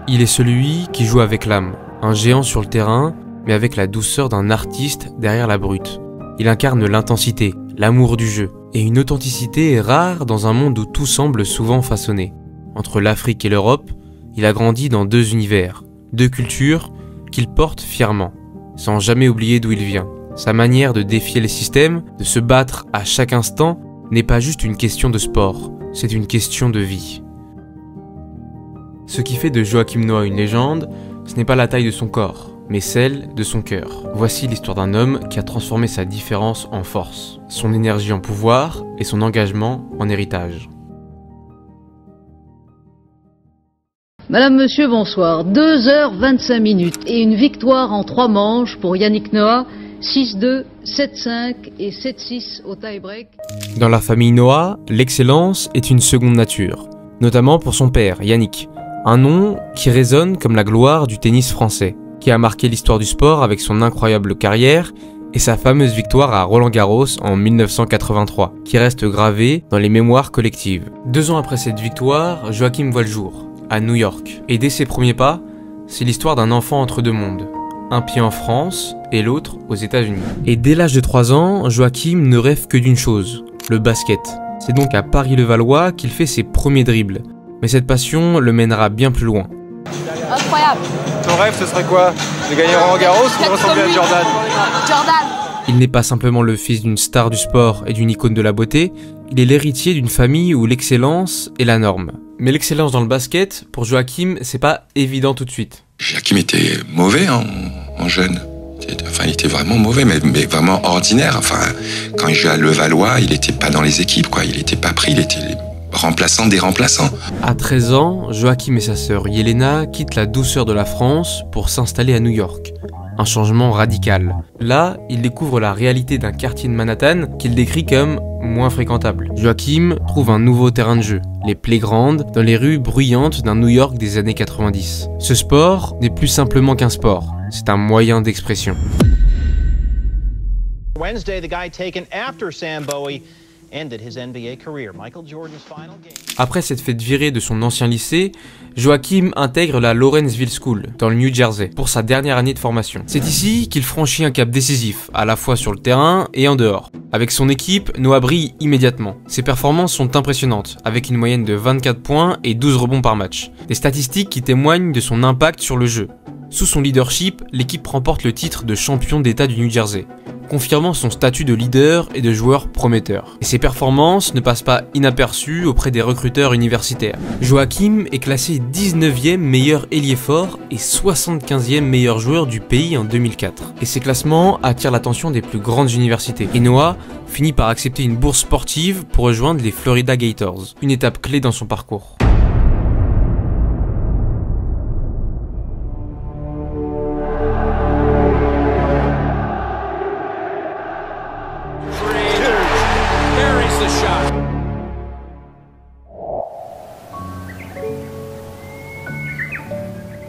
Il est celui qui joue avec l'âme, un géant sur le terrain, mais avec la douceur d'un artiste derrière la brute. Il incarne l'intensité, l'amour du jeu, et une authenticité rare dans un monde où tout semble souvent façonné. Entre l'Afrique et l'Europe, il a grandi dans deux univers, deux cultures qu'il porte fièrement, sans jamais oublier d'où il vient. Sa manière de défier les systèmes, de se battre à chaque instant, n'est pas juste une question de sport, c'est une question de vie. Ce qui fait de Joakim Noah une légende, ce n'est pas la taille de son corps, mais celle de son cœur. Voici l'histoire d'un homme qui a transformé sa différence en force, son énergie en pouvoir et son engagement en héritage. Madame, Monsieur, bonsoir. 2h25 et une victoire en 3 manches pour Yannick Noah, 6-2, 7-5 et 7-6 au tie-break. Dans la famille Noah, l'excellence est une seconde nature, notamment pour son père, Yannick, un nom qui résonne comme la gloire du tennis français, qui a marqué l'histoire du sport avec son incroyable carrière et sa fameuse victoire à Roland-Garros en 1983, qui reste gravée dans les mémoires collectives. 2 ans après cette victoire, Joakim voit le jour, à New York. Et dès ses premiers pas, c'est l'histoire d'un enfant entre deux mondes. Un pied en France et l'autre aux États-Unis. Et dès l'âge de 3 ans, Joakim ne rêve que d'une chose, le basket. C'est donc à Paris-Levallois qu'il fait ses premiers dribbles. Mais cette passion le mènera bien plus loin. Incroyable. Ton rêve, ce serait quoi? De gagner Roland-Garros ou de ressembler à Jordan? Jordan. Il n'est pas simplement le fils d'une star du sport et d'une icône de la beauté, il est l'héritier d'une famille où l'excellence est la norme. Mais l'excellence dans le basket, pour Joakim, c'est pas évident tout de suite. Joakim était mauvais en jeune. Enfin, il était vraiment mauvais, mais vraiment ordinaire. Enfin, quand il jouait à Levallois, il était pas dans les équipes, quoi. Il était pas pris, il était remplaçant des remplaçants. À 13 ans, Joakim et sa sœur Yelena quittent la douceur de la France pour s'installer à New York. Un changement radical. Là, il découvre la réalité d'un quartier de Manhattan qu'il décrit comme moins fréquentable. Joakim trouve un nouveau terrain de jeu, les playgrounds, dans les rues bruyantes d'un New York des années 90. Ce sport n'est plus simplement qu'un sport, c'est un moyen d'expression. Wednesday, the guy taken after Sam Bowie ended his NBA career. Michael Jordan's final game. Après s'être fait virer de son ancien lycée, Joakim intègre la Lawrenceville School, dans le New Jersey, pour sa dernière année de formation. C'est ici qu'il franchit un cap décisif, à la fois sur le terrain et en dehors. Avec son équipe, Noah brille immédiatement. Ses performances sont impressionnantes, avec une moyenne de 24 points et 12 rebonds par match. Des statistiques qui témoignent de son impact sur le jeu. Sous son leadership, l'équipe remporte le titre de champion d'État du New Jersey, confirmant son statut de leader et de joueur prometteur. Et ses performances ne passent pas inaperçues auprès des recruteurs universitaires. Joakim est classé 19e meilleur ailier fort et 75e meilleur joueur du pays en 2004. Et ces classements attirent l'attention des plus grandes universités. Et Noah finit par accepter une bourse sportive pour rejoindre les Florida Gators, une étape clé dans son parcours.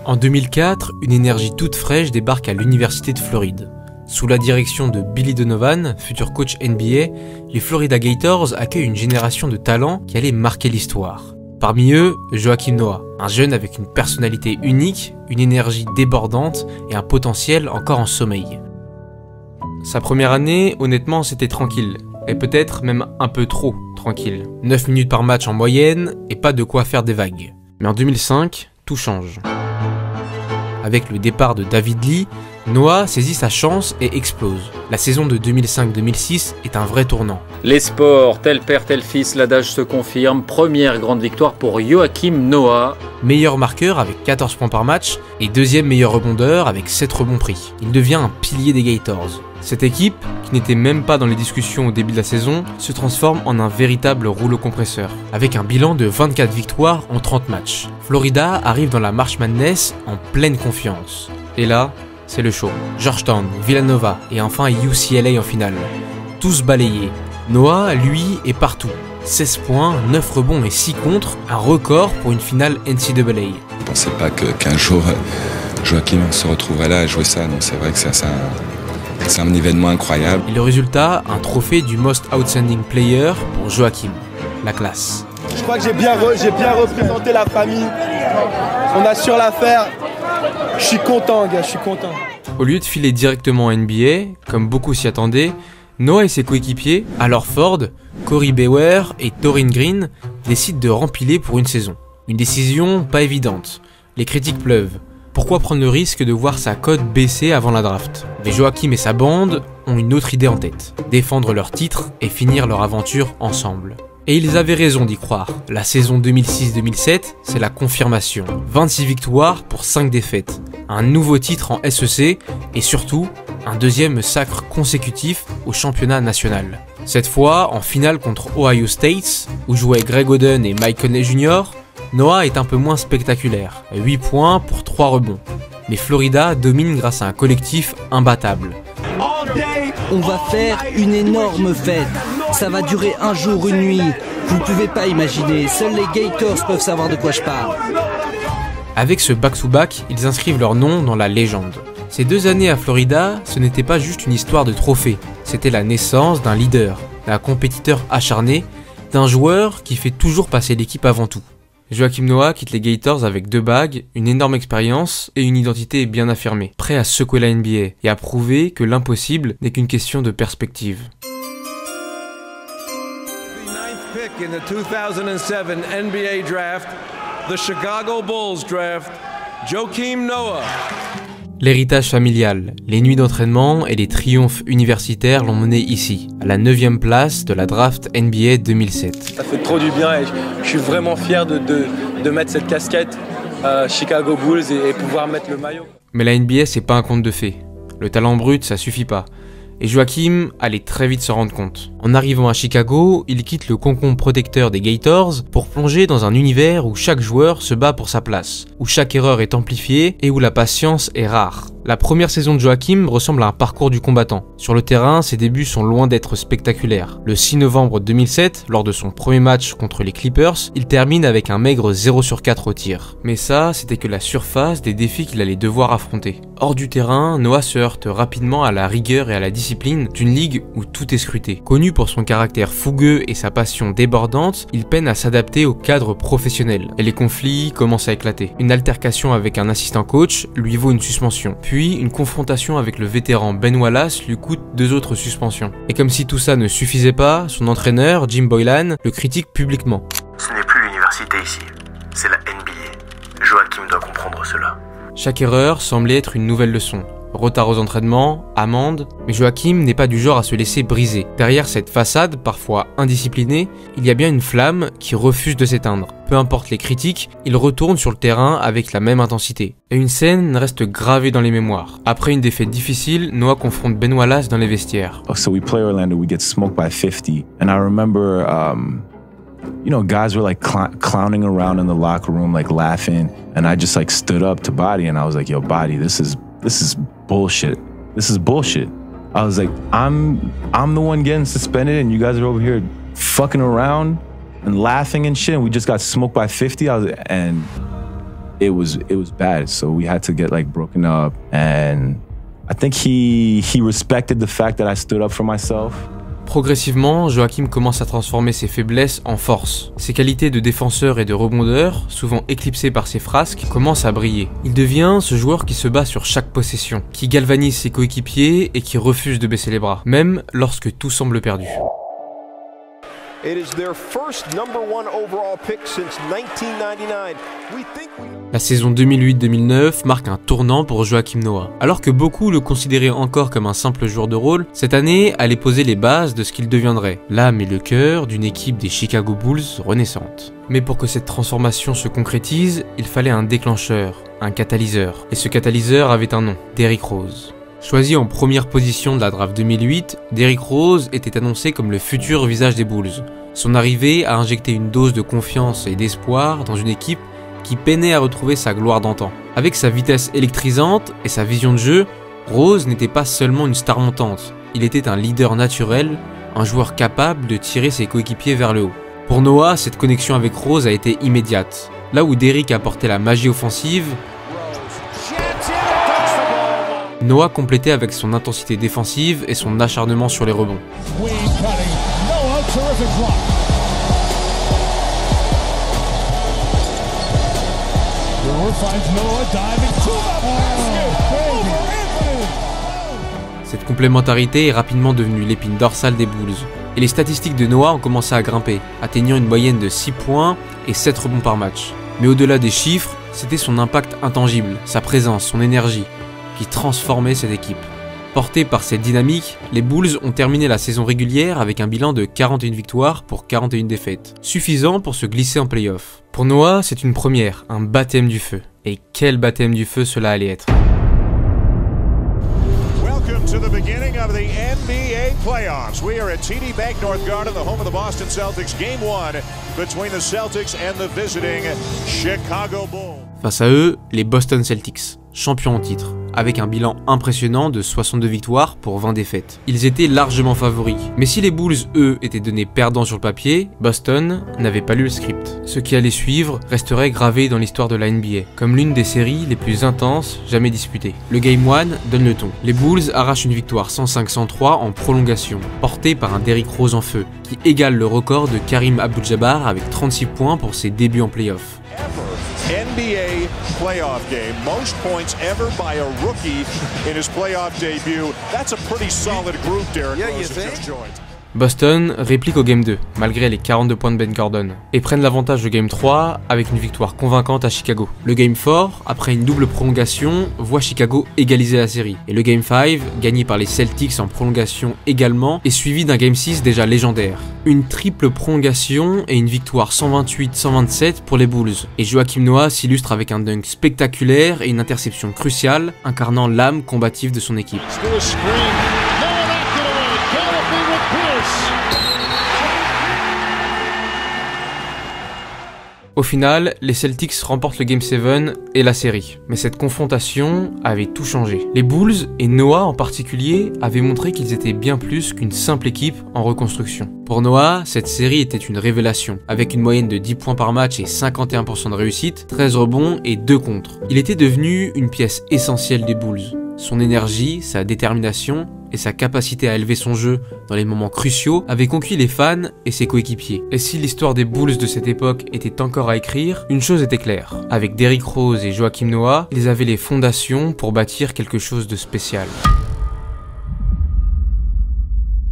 En 2004, une énergie toute fraîche débarque à l'université de Floride. Sous la direction de Billy Donovan, futur coach NBA, les Florida Gators accueillent une génération de talents qui allait marquer l'histoire. Parmi eux, Joakim Noah, un jeune avec une personnalité unique, une énergie débordante et un potentiel encore en sommeil. Sa première année, honnêtement, c'était tranquille, et peut-être même un peu trop tranquille. 9 minutes par match en moyenne, et pas de quoi faire des vagues. Mais en 2005, tout change. Avec le départ de David Lee, Noah saisit sa chance et explose. La saison de 2005-2006 est un vrai tournant. Les sports, tel père, tel fils, l'adage se confirme. Première grande victoire pour Joakim Noah. Meilleur marqueur avec 14 points par match et deuxième meilleur rebondeur avec 7 rebonds pris. Il devient un pilier des Gators. Cette équipe, qui n'était même pas dans les discussions au début de la saison, se transforme en un véritable rouleau compresseur, avec un bilan de 24 victoires en 30 matchs. Florida arrive dans la March Madness en pleine confiance. Et là, c'est le show. Georgetown, Villanova et enfin UCLA en finale. Tous balayés. Noah, lui, est partout. 16 points, 9 rebonds et 6 contres, un record pour une finale NCAA. Je ne pensais pas qu'un jour Joakim se retrouverait là à jouer ça, donc c'est vrai que c'est un événement incroyable. Et le résultat, un trophée du Most Outstanding Player pour Joakim. La classe. Je crois que j'ai bien représenté la famille. On assure l'affaire. Je suis content, gars, je suis content. Au lieu de filer directement en NBA, comme beaucoup s'y attendaient, Noah et ses coéquipiers, Al Horford, Corey Brewer et Taurean Green, décident de rempiler pour une saison. Une décision pas évidente. Les critiques pleuvent. Pourquoi prendre le risque de voir sa cote baisser avant la draft? Mais Joakim et sa bande ont une autre idée en tête. Défendre leur titre et finir leur aventure ensemble. Et ils avaient raison d'y croire. La saison 2006-2007, c'est la confirmation. 26 victoires pour 5 défaites. Un nouveau titre en SEC et surtout, un deuxième sacre consécutif au championnat national. Cette fois, en finale contre Ohio State, où jouaient Greg Oden et Mike Conley Jr., Noah est un peu moins spectaculaire, 8 points pour 3 rebonds. Mais Florida domine grâce à un collectif imbattable. On va faire une énorme fête. Ça va durer un jour, une nuit. Vous ne pouvez pas imaginer, seuls les Gators peuvent savoir de quoi je parle. Avec ce back-to-back, ils inscrivent leur nom dans la légende. Ces 2 années à Florida, ce n'était pas juste une histoire de trophée, c'était la naissance d'un leader, d'un compétiteur acharné, d'un joueur qui fait toujours passer l'équipe avant tout. Joakim Noah quitte les Gators avec 2 bagues, une énorme expérience et une identité bien affirmée, prêt à secouer la NBA et à prouver que l'impossible n'est qu'une question de perspective. In the 2007 NBA draft, the Chicago Bulls draft, Joakim Noah. L'héritage familial, les nuits d'entraînement et les triomphes universitaires l'ont mené ici, à la 9e place de la draft NBA 2007. Ça fait trop du bien et je suis vraiment fier de mettre cette casquette Chicago Bulls et pouvoir mettre le maillot. Mais la NBA, c'est pas un conte de fées. Le talent brut, ça suffit pas. Et Joakim allait très vite s'en rendre compte. En arrivant à Chicago, il quitte le cocon protecteur des Gators pour plonger dans un univers où chaque joueur se bat pour sa place, où chaque erreur est amplifiée et où la patience est rare. La première saison de Joakim ressemble à un parcours du combattant. Sur le terrain, ses débuts sont loin d'être spectaculaires. Le 6 novembre 2007, lors de son premier match contre les Clippers, il termine avec un maigre 0 sur 4 au tir. Mais ça, c'était que la surface des défis qu'il allait devoir affronter. Hors du terrain, Noah se heurte rapidement à la rigueur et à la discipline d'une ligue où tout est scruté. Connu pour son caractère fougueux et sa passion débordante, il peine à s'adapter au cadre professionnel. Et les conflits commencent à éclater. Une altercation avec un assistant coach lui vaut une suspension. Puis, une confrontation avec le vétéran Ben Wallace lui coûte 2 autres suspensions. Et comme si tout ça ne suffisait pas, son entraîneur, Jim Boylan, le critique publiquement. Ce n'est plus l'université ici, c'est la NBA. Joakim doit comprendre cela. Chaque erreur semblait être une nouvelle leçon. Retard aux entraînements, amende, mais Joakim n'est pas du genre à se laisser briser. Derrière cette façade, parfois indisciplinée, il y a bien une flamme qui refuse de s'éteindre. Peu importe les critiques, il retourne sur le terrain avec la même intensité. Et une scène reste gravée dans les mémoires. Après une défaite difficile, Noah confronte Ben Wallace dans les vestiaires. So we play Orlando, we get smoked by 50, and I remember, you know, guys were like clowning around in the locker room, like laughing, and I just like stood up to Body, and I was like, "Yo, Body, this is bullshit. This is bullshit." I was like, I'm the one getting suspended and you guys are over here fucking around and laughing and shit. And we just got smoked by 50. And it was bad. So we had to get like broken up. And I think he respected the fact that I stood up for myself. Progressivement, Joakim commence à transformer ses faiblesses en force. Ses qualités de défenseur et de rebondeur, souvent éclipsées par ses frasques, commencent à briller. Il devient ce joueur qui se bat sur chaque possession, qui galvanise ses coéquipiers et qui refuse de baisser les bras, même lorsque tout semble perdu. La saison 2008-2009 marque un tournant pour Joakim Noah. Alors que beaucoup le considéraient encore comme un simple joueur de rôle, cette année allait poser les bases de ce qu'il deviendrait, l'âme et le cœur d'une équipe des Chicago Bulls renaissante. Mais pour que cette transformation se concrétise, il fallait un déclencheur, un catalyseur. Et ce catalyseur avait un nom, Derrick Rose. Choisi en première position de la draft 2008, Derrick Rose était annoncé comme le futur visage des Bulls. Son arrivée a injecté une dose de confiance et d'espoir dans une équipe qui peinait à retrouver sa gloire d'antan. Avec sa vitesse électrisante et sa vision de jeu, Rose n'était pas seulement une star montante, il était un leader naturel, un joueur capable de tirer ses coéquipiers vers le haut. Pour Noah, cette connexion avec Rose a été immédiate. Là où Derrick apportait la magie offensive, Noah complétait avec son intensité défensive et son acharnement sur les rebonds. Cette complémentarité est rapidement devenue l'épine dorsale des Bulls, et les statistiques de Noah ont commencé à grimper, atteignant une moyenne de 6 points et 7 rebonds par match. Mais au-delà des chiffres, c'était son impact intangible, sa présence, son énergie, qui transformait cette équipe. Portés par cette dynamique, les Bulls ont terminé la saison régulière avec un bilan de 41 victoires pour 41 défaites, suffisant pour se glisser en play-off. Pour Noah, c'est une première, un baptême du feu. Et quel baptême du feu cela allait être. To the beginning of the NBA playoffs. We are at TD Bank North Garden, the home of the Boston Celtics. Game 1 between the Celtics and the visiting Chicago Bulls. Face à eux, les Boston Celtics, champions en titre, avec un bilan impressionnant de 62 victoires pour 20 défaites. Ils étaient largement favoris, mais si les Bulls, eux, étaient donnés perdants sur le papier, Boston n'avait pas lu le script. Ce qui allait suivre resterait gravé dans l'histoire de la NBA, comme l'une des séries les plus intenses jamais disputées. Le Game 1 donne le ton. Les Bulls arrachent une victoire 105-103 en prolongation, portée par un Derrick Rose en feu, qui égale le record de Karim Abdul-Jabbar avec 36 points pour ses débuts en playoff. NBA playoff game. Most points ever by a rookie in his playoff debut. That's a pretty solid group Derrick Rose has just joined. Boston réplique au Game 2, malgré les 42 points de Ben Gordon, et prennent l'avantage de Game 3 avec une victoire convaincante à Chicago. Le Game 4, après une double prolongation, voit Chicago égaliser la série, et le Game 5, gagné par les Celtics en prolongation également, est suivi d'un Game 6 déjà légendaire. Une triple prolongation et une victoire 128-127 pour les Bulls, et Joakim Noah s'illustre avec un dunk spectaculaire et une interception cruciale, incarnant l'âme combative de son équipe. Au final, les Celtics remportent le Game 7 et la série. Mais cette confrontation avait tout changé. Les Bulls, et Noah en particulier, avaient montré qu'ils étaient bien plus qu'une simple équipe en reconstruction. Pour Noah, cette série était une révélation, avec une moyenne de 10 points par match et 51% de réussite, 13 rebonds et 2 contres. Il était devenu une pièce essentielle des Bulls. Son énergie, sa détermination et sa capacité à élever son jeu dans les moments cruciaux avaient conquis les fans et ses coéquipiers. Et si l'histoire des Bulls de cette époque était encore à écrire, une chose était claire. Avec Derrick Rose et Joakim Noah, ils avaient les fondations pour bâtir quelque chose de spécial.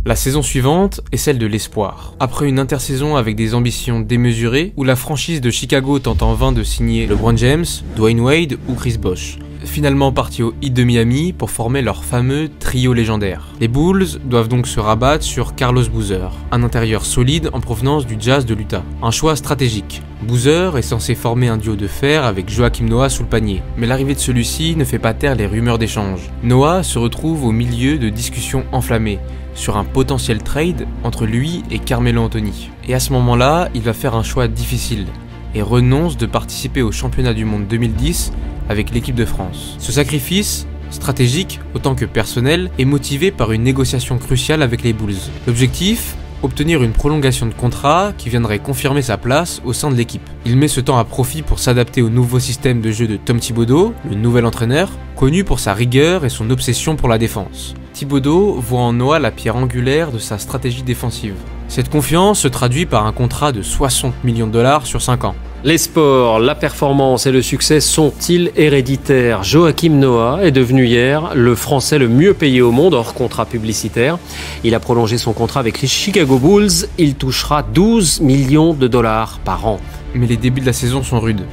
La saison suivante est celle de l'espoir. Après une intersaison avec des ambitions démesurées, où la franchise de Chicago tente en vain de signer LeBron James, Dwayne Wade ou Chris Bosh, finalement partis au Heat de Miami pour former leur fameux trio légendaire. Les Bulls doivent donc se rabattre sur Carlos Boozer, un intérieur solide en provenance du Jazz de l'Utah. Un choix stratégique. Boozer est censé former un duo de fer avec Joakim Noah sous le panier, mais l'arrivée de celui-ci ne fait pas taire les rumeurs d'échange. Noah se retrouve au milieu de discussions enflammées sur un potentiel trade entre lui et Carmelo Anthony. Et à ce moment-là, il va faire un choix difficile et renonce de participer au championnat du monde 2010 avec l'équipe de France. Ce sacrifice, stratégique autant que personnel, est motivé par une négociation cruciale avec les Bulls. L'objectif ? Obtenir une prolongation de contrat qui viendrait confirmer sa place au sein de l'équipe. Il met ce temps à profit pour s'adapter au nouveau système de jeu de Tom Thibodeau, le nouvel entraîneur, connu pour sa rigueur et son obsession pour la défense. Thibodeau voit en Noah la pierre angulaire de sa stratégie défensive. Cette confiance se traduit par un contrat de 60 millions de dollars sur 5 ans. Les sports, la performance et le succès sont-ils héréditaires ? Joakim Noah est devenu hier le Français le mieux payé au monde hors contrat publicitaire. Il a prolongé son contrat avec les Chicago Bulls. Il touchera 12 millions de dollars par an. Mais les débuts de la saison sont rudes.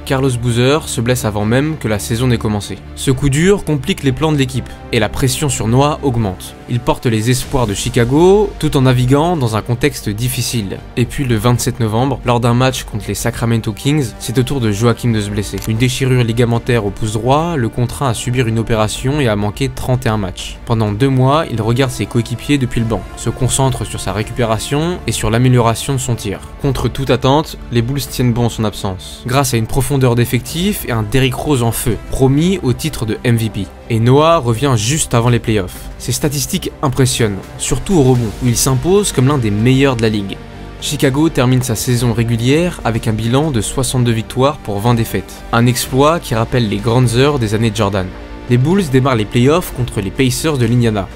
Carlos Boozer se blesse avant même que la saison n'ait commencé. Ce coup dur complique les plans de l'équipe et la pression sur Noah augmente. Il porte les espoirs de Chicago tout en naviguant dans un contexte difficile. Et puis le 27 novembre, lors d'un match contre les Sacramento Kings, c'est au tour de Joakim de se blesser. Une déchirure ligamentaire au pouce droit le contraint à subir une opération et à manquer 31 matchs. Pendant 2 mois, il regarde ses coéquipiers depuis le banc, se concentre sur sa récupération et sur l'amélioration de son tir. Contre toute attente, les Bulls tiennent bon en son absence, grâce à une profondeur d'effectifs et un Derrick Rose en feu, promis au titre de MVP. Et Noah revient juste avant les playoffs. Ses statistiques impressionnent, surtout au rebond, où il s'impose comme l'un des meilleurs de la ligue. Chicago termine sa saison régulière avec un bilan de 62 victoires pour 20 défaites. Un exploit qui rappelle les grandes heures des années de Jordan. Les Bulls démarrent les playoffs contre les Pacers de l'Indiana.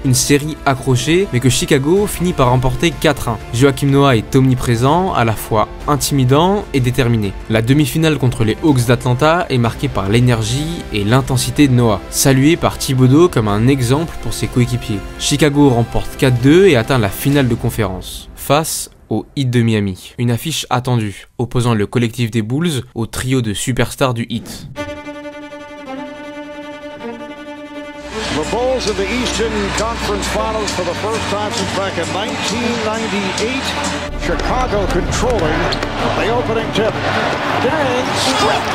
Une série accrochée, mais que Chicago finit par remporter 4-1. Joakim Noah est omniprésent, à la fois intimidant et déterminé. La demi-finale contre les Hawks d'Atlanta est marquée par l'énergie et l'intensité de Noah, salué par Thibodeau comme un exemple pour ses coéquipiers. Chicago remporte 4-2 et atteint la finale de conférence, face au Heat de Miami. Une affiche attendue, opposant le collectif des Bulls au trio de superstars du Heat. The Bulls in the Eastern Conference Finals for the first time since back in 1998. Chicago controlling the opening tip. Dang, strip.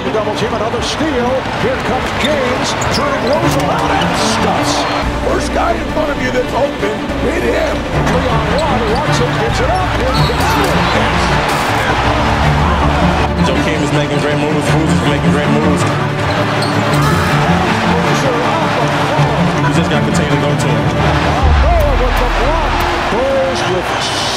The double team, another steal. Here comes James, turning Rose around and stuffs. First guy in front of you that's open, hit him. Leon Watt wants it, gets it up. Joakim is making great moves. Cruz is making great moves. You just got to continue to go to him.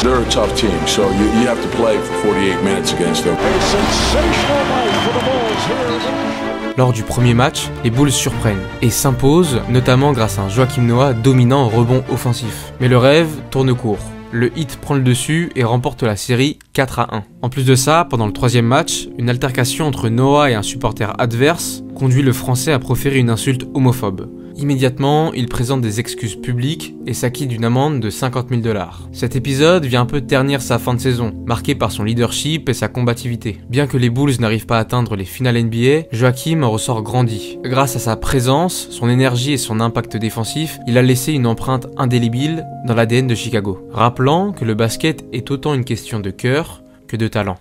They're a tough team, so you have to play for 48 minutes against them. A sensational night for the Bulls here. Lors du premier match, les Bulls surprennent et s'imposent, notamment grâce à un Joakim Noah dominant au rebond offensif. Mais le rêve tourne court. Le Heat prend le dessus et remporte la série 4-1. En plus de ça, pendant le troisième match, une altercation entre Noah et un supporter adverse conduit le Français à proférer une insulte homophobe. Immédiatement, il présente des excuses publiques et s'acquitte d'une amende de 50 000 $. Cet épisode vient un peu ternir sa fin de saison, marqué par son leadership et sa combativité. Bien que les Bulls n'arrivent pas à atteindre les finales NBA, Joakim en ressort grandi. Grâce à sa présence, son énergie et son impact défensif, il a laissé une empreinte indélébile dans l'ADN de Chicago, rappelant que le basket est autant une question de cœur que de talent.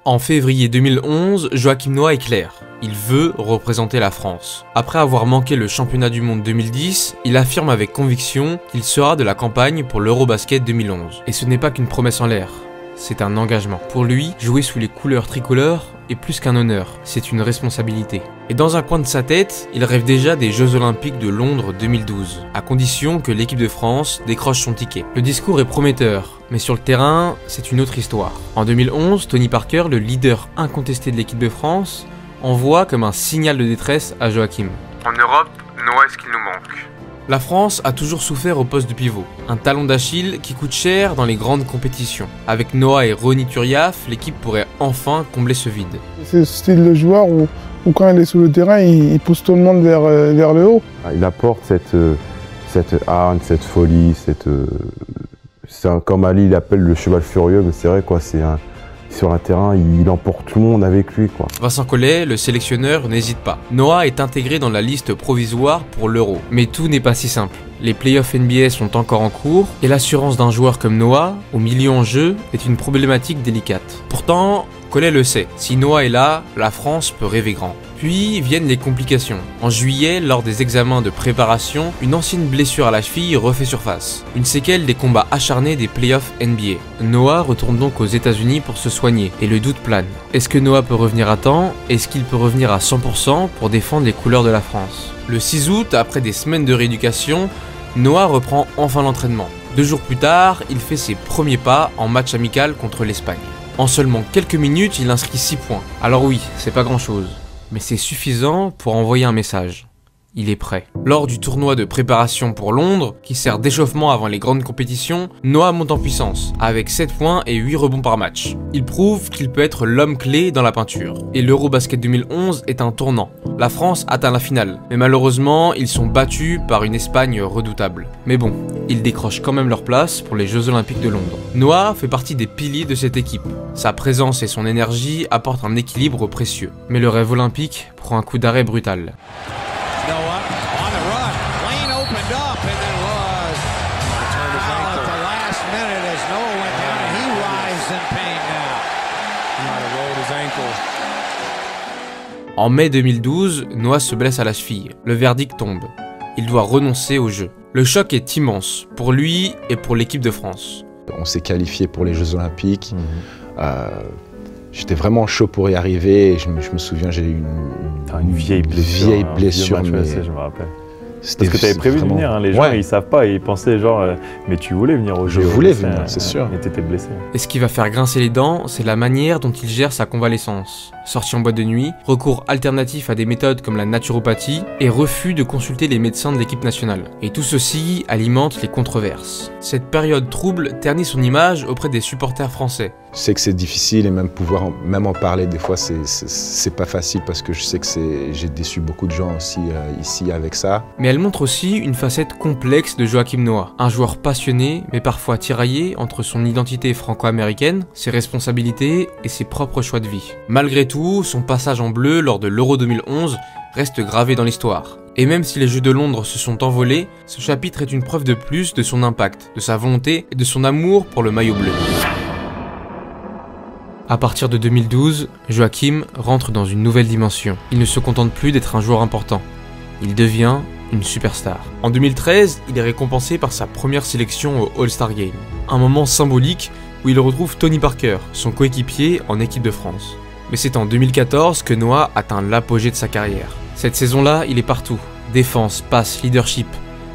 En février 2011, Joakim Noah est clair. Il veut représenter la France. Après avoir manqué le championnat du monde 2010, il affirme avec conviction qu'il sera de la campagne pour l'Eurobasket 2011. Et ce n'est pas qu'une promesse en l'air, c'est un engagement. Pour lui, jouer sous les couleurs tricolores est plus qu'un honneur, c'est une responsabilité. Et dans un coin de sa tête, il rêve déjà des Jeux Olympiques de Londres 2012, à condition que l'équipe de France décroche son ticket. Le discours est prometteur, mais sur le terrain, c'est une autre histoire. En 2011, Tony Parker, le leader incontesté de l'équipe de France, envoie comme un signal de détresse à Joakim. En Europe, Noah est ce qu'il nous manque. La France a toujours souffert au poste de pivot, un talon d'Achille qui coûte cher dans les grandes compétitions. Avec Noah et Ronny Turiaf, l'équipe pourrait enfin combler ce vide. C'est ce style de joueur où quand il est sous le terrain, il pousse tout le monde vers le haut. Il apporte cette hargne, cette folie, comme Ali il appelle le cheval furieux, mais c'est vrai quoi, sur un terrain, il emporte tout le monde avec lui, quoi. Vincent Collet, le sélectionneur, n'hésite pas. Noah est intégré dans la liste provisoire pour l'Euro. Mais tout n'est pas si simple. Les playoffs NBA sont encore en cours, et l'assurance d'un joueur comme Noah, au milieu en jeu, est une problématique délicate. Pourtant, Collet le sait. Si Noah est là, la France peut rêver grand. Puis viennent les complications. En juillet, lors des examens de préparation, une ancienne blessure à la cheville refait surface. Une séquelle des combats acharnés des playoffs NBA. Noah retourne donc aux États-Unis pour se soigner, et le doute plane. Est-ce que Noah peut revenir à temps? Est-ce qu'il peut revenir à 100% pour défendre les couleurs de la France? Le 6 août, après des semaines de rééducation, Noah reprend enfin l'entraînement. 2 jours plus tard, il fait ses premiers pas en match amical contre l'Espagne. En seulement quelques minutes, il inscrit 6 points. Alors oui, c'est pas grand-chose, mais c'est suffisant pour envoyer un message. Il est prêt. Lors du tournoi de préparation pour Londres, qui sert d'échauffement avant les grandes compétitions, Noah monte en puissance, avec 7 points et 8 rebonds par match. Il prouve qu'il peut être l'homme clé dans la peinture. Et l'Eurobasket 2011 est un tournant. La France atteint la finale, mais malheureusement, ils sont battus par une Espagne redoutable. Mais bon, ils décrochent quand même leur place pour les Jeux Olympiques de Londres. Noah fait partie des piliers de cette équipe. Sa présence et son énergie apportent un équilibre précieux. Mais le rêve olympique prend un coup d'arrêt brutal. Noah on the run. Lane opened up and then was at the last minute as Noah went down and he writhes in pain now. He might have rolled his ankle. En mai 2012, Noah se blesse à la cheville. Le verdict tombe. Il doit renoncer au jeu. Le choc est immense pour lui et pour l'équipe de France. On s'est qualifié pour les Jeux Olympiques. J'étais vraiment chaud pour y arriver. Et je me souviens, j'ai eu une vieille blessure. Je me rappelle. Parce que tu avais prévu de venir, hein. Les gens ils savent pas, ils pensaient genre, mais tu voulais venir au jeu. Je voulais venir, c'est sûr. Mais t'étais blessé. Et ce qui va faire grincer les dents, c'est la manière dont il gère sa convalescence. sorties en boîte de nuit, recours alternatif à des méthodes comme la naturopathie et refus de consulter les médecins de l'équipe nationale. Et tout ceci alimente les controverses. Cette période trouble ternit son image auprès des supporters français. Je sais que c'est difficile et même pouvoir même en parler des fois c'est pas facile parce que je sais que j'ai déçu beaucoup de gens aussi ici avec ça. Mais elle montre aussi une facette complexe de Joakim Noah, un joueur passionné mais parfois tiraillé entre son identité franco-américaine, ses responsabilités et ses propres choix de vie. Malgré tout, son passage en bleu lors de l'Euro 2011 reste gravé dans l'histoire. Et même si les Jeux de Londres se sont envolés, ce chapitre est une preuve de plus de son impact, de sa volonté et de son amour pour le maillot bleu. À partir de 2012, Joakim rentre dans une nouvelle dimension. Il ne se contente plus d'être un joueur important. Il devient une superstar. En 2013, il est récompensé par sa première sélection au All-Star Game. Un moment symbolique où il retrouve Tony Parker, son coéquipier en équipe de France. Mais c'est en 2014 que Noah atteint l'apogée de sa carrière. Cette saison-là, il est partout. Défense, passe, leadership.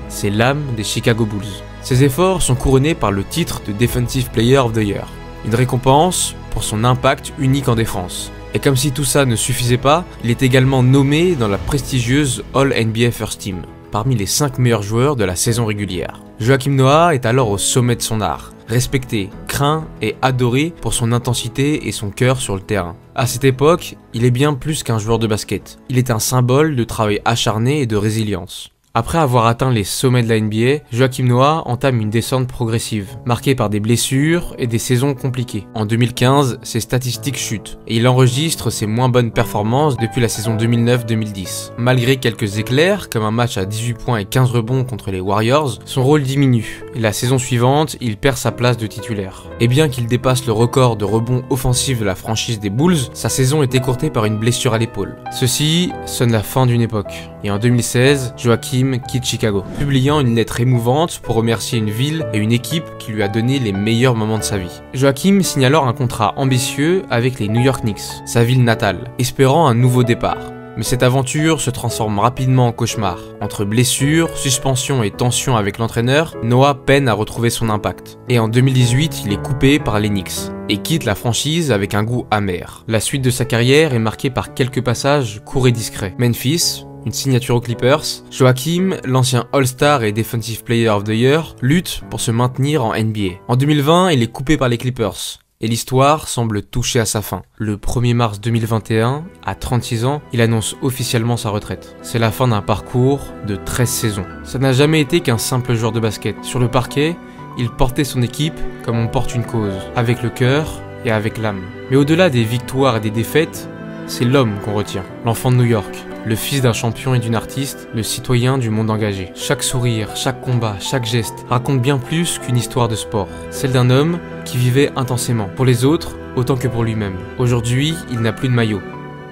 C'est l'âme des Chicago Bulls. Ses efforts sont couronnés par le titre de Defensive Player of the Year. Une récompense pour son impact unique en défense. Et comme si tout ça ne suffisait pas, il est également nommé dans la prestigieuse All-NBA First Team, parmi les 5 meilleurs joueurs de la saison régulière. Joakim Noah est alors au sommet de son art, respecté, craint et adoré pour son intensité et son cœur sur le terrain. À cette époque, il est bien plus qu'un joueur de basket. Il est un symbole de travail acharné et de résilience. Après avoir atteint les sommets de la NBA, Joakim Noah entame une descente progressive, marquée par des blessures et des saisons compliquées. En 2015, ses statistiques chutent, et il enregistre ses moins bonnes performances depuis la saison 2009-2010. Malgré quelques éclairs, comme un match à 18 points et 15 rebonds contre les Warriors, son rôle diminue, et la saison suivante, il perd sa place de titulaire. Et bien qu'il dépasse le record de rebonds offensifs de la franchise des Bulls, sa saison est écourtée par une blessure à l'épaule. Ceci sonne la fin d'une époque, et en 2016, Joakim quitte Chicago, publiant une lettre émouvante pour remercier une ville et une équipe qui lui a donné les meilleurs moments de sa vie. Joakim signe alors un contrat ambitieux avec les New York Knicks, sa ville natale, espérant un nouveau départ. Mais cette aventure se transforme rapidement en cauchemar. Entre blessures, suspensions et tensions avec l'entraîneur, Noah peine à retrouver son impact. Et en 2018, il est coupé par les Knicks et quitte la franchise avec un goût amer. La suite de sa carrière est marquée par quelques passages courts et discrets. Memphis, une signature aux Clippers, Joakim, l'ancien All-Star et Defensive Player of the Year, lutte pour se maintenir en NBA. En 2020, il est coupé par les Clippers. Et l'histoire semble toucher à sa fin. Le 1er mars 2021, à 36 ans, il annonce officiellement sa retraite. C'est la fin d'un parcours de 13 saisons. Ça n'a jamais été qu'un simple joueur de basket. Sur le parquet, il portait son équipe comme on porte une cause, avec le cœur et avec l'âme. Mais au-delà des victoires et des défaites, c'est l'homme qu'on retient. L'enfant de New York, le fils d'un champion et d'une artiste, le citoyen du monde engagé. Chaque sourire, chaque combat, chaque geste raconte bien plus qu'une histoire de sport. Celle d'un homme qui vivait intensément, pour les autres autant que pour lui-même. Aujourd'hui, il n'a plus de maillot,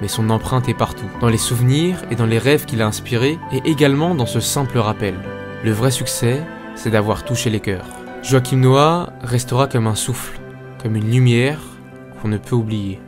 mais son empreinte est partout, dans les souvenirs et dans les rêves qu'il a inspirés, et également dans ce simple rappel. Le vrai succès, c'est d'avoir touché les cœurs. Joakim Noah restera comme un souffle, comme une lumière qu'on ne peut oublier.